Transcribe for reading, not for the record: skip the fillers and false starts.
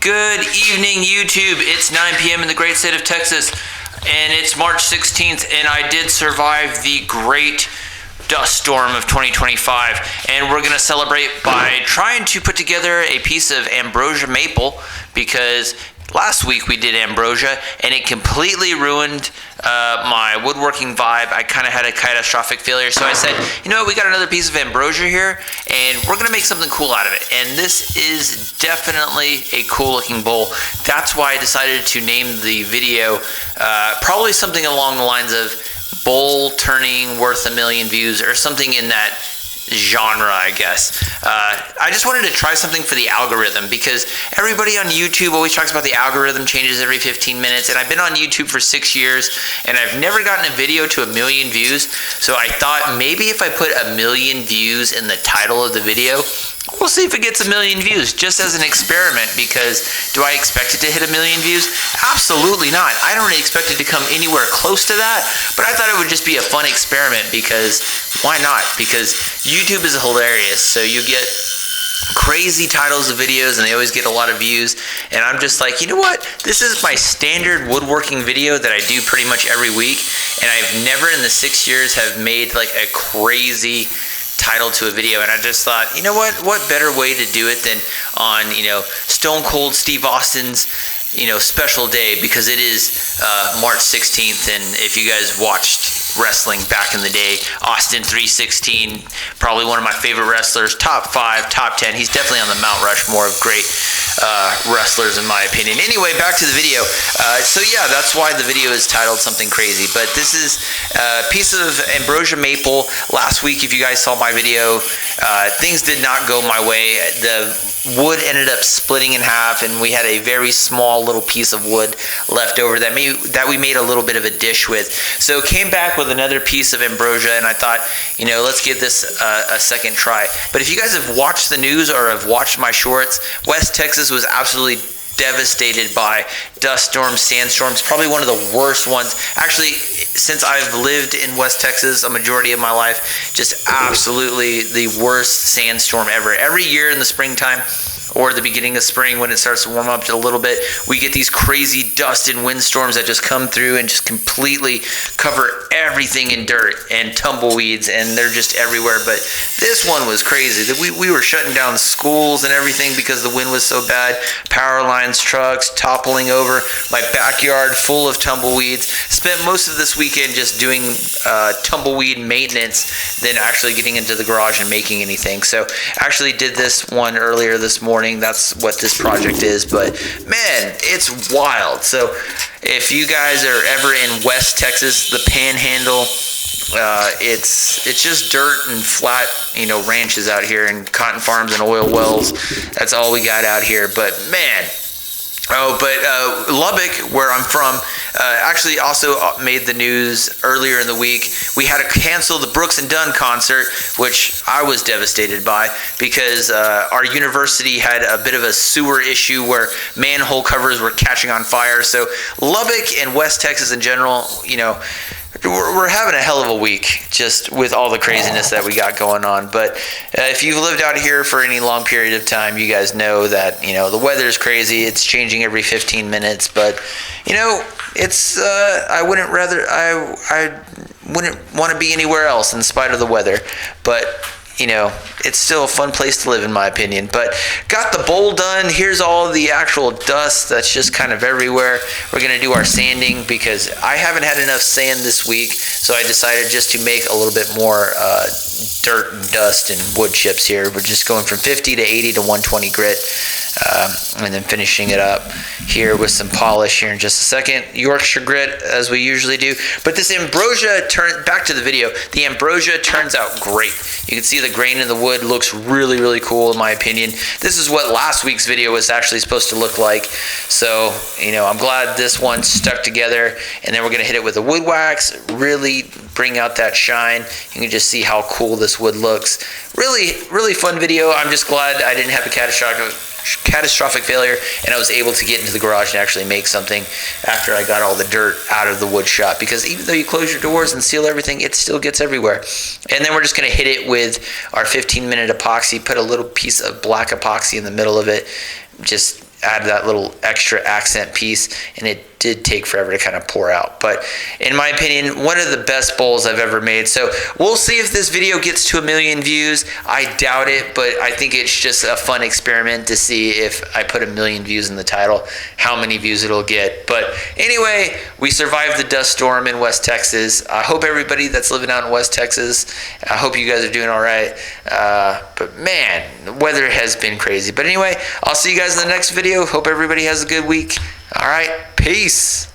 Good evening, YouTube. It's 9 p.m. in the great state of Texas, and it's March 16th, and I did survive the great dust storm of 2025, and we're going to celebrate by trying to put together a piece of Ambrosia maple, because last week we did Ambrosia, and it completely ruined my woodworking vibe. I kind of had a catastrophic failure, so I said, you know what, we got another piece of Ambrosia here, and we're going to make something cool out of it. And this is definitely a cool looking bowl. That's why I decided to name the video probably something along the lines of bowl turning worth a million views, or something in that genre, I guess. I just wanted to try something for the algorithm, because everybody on YouTube always talks about the algorithm changes every 15 minutes, and I've been on YouTube for 6 years, and I've never gotten a video to 1 million views, so I thought maybe if I put 1 million views in the title of the video, we'll see if it gets 1 million views, just as an experiment, because do I expect it to hit 1 million views? Absolutely not. I don't expect it to come anywhere close to that, but I thought it would just be a fun experiment, because why not? Because YouTube is hilarious, so you get crazy titles of videos and they always get a lot of views, and I'm just like, you know what, this is my standard woodworking video that I do pretty much every week, and I've never in the 6 years have made like a crazy title to a video, and I just thought, you know what better way to do it than on, Stone Cold Steve Austin's special day, because it is March 16th, and if you guys watched wrestling back in the day, Austin 316, probably one of my favorite wrestlers, top 5, top 10. He's definitely on the Mount Rushmore of great wrestlers, in my opinion. Anyway, back to the video. So yeah, that's why the video is titled something crazy, but this is a piece of Ambrosia maple. Last week, if you guys saw my video, things did not go my way. The wood ended up splitting in half, and we had a very small little piece of wood left over that we made a little bit of a dish with. So came back with another piece of Ambrosia, and I thought, let's give this a second try. But if you guys have watched the news or have watched my shorts, West Texas was absolutely devastated by dust storms, sandstorms, probably one of the worst ones. Actually, since I've lived in West Texas a majority of my life, just absolutely the worst sandstorm ever. Every year in the springtime, or the beginning of spring, when it starts to warm up a little bit, we get these crazy dust and windstorms that just come through and just completely cover everything in dirt and tumbleweeds, and they're just everywhere. But this one was crazy. We were shutting down schools and everything because the wind was so bad. Power lines, trucks toppling over, my backyard full of tumbleweeds. Spent most of this weekend just doing tumbleweed maintenance than actually getting into the garage and making anything. So actually did this one earlier this morning. That's what this project is, but man, it's wild. So if you guys are ever in West Texas, the Panhandle, it's just dirt and flat, ranches out here, and cotton farms and oil wells. That's all we got out here. But man, Lubbock, where I'm from, actually also made the news earlier in the week. We had to cancel the Brooks and Dunn concert, which I was devastated by, because our university had a bit of a sewer issue where manhole covers were catching on fire. So Lubbock and West Texas in general, we're having a hell of a week just with all the craziness that we got going on. But if you've lived out here for any long period of time, you guys know that, the weather's crazy. It's changing every 15 minutes. But, it's, I wouldn't want to be anywhere else in spite of the weather. But, it's still a fun place to live, in my opinion. But got the bowl done. Here's all the actual dust that's just kind of everywhere. We're going to do our sanding, because I haven't had enough sand this week, so I decided just to make a little bit more dirt and dust and wood chips here. We're just going from 50 to 80 to 120 grit, and then finishing it up here with some polish here in just a second. Yorkshire grit, as we usually do. But this Ambrosia, back to the video, the Ambrosia turns out great. You can see the grain in the wood looks really, really cool, in my opinion. This is what last week's video was actually supposed to look like. So, I'm glad this one stuck together. And then we're going to hit it with a wood wax, really bring out that shine. You can just see how cool this wood looks. Really, really fun video. I'm just glad I didn't have a catastrophic failure, and I was able to get into the garage and actually make something after I got all the dirt out of the wood shop, because even though you close your doors and seal everything, it still gets everywhere. And then we're just going to hit it with our 15-minute epoxy, put a little piece of black epoxy in the middle of it, just add that little extra accent piece, and it did take forever to kind of pour out. But in my opinion, one of the best bowls I've ever made. So we'll see if this video gets to 1 million views. I doubt it, but I think it's just a fun experiment to see if I put 1 million views in the title, how many views it'll get. But anyway, we survived the dust storm in West Texas. I hope everybody that's living out in West Texas, I hope you guys are doing all right. But man, the weather has been crazy. But anyway, I'll see you guys in the next video. Hope everybody has a good week. All right, peace.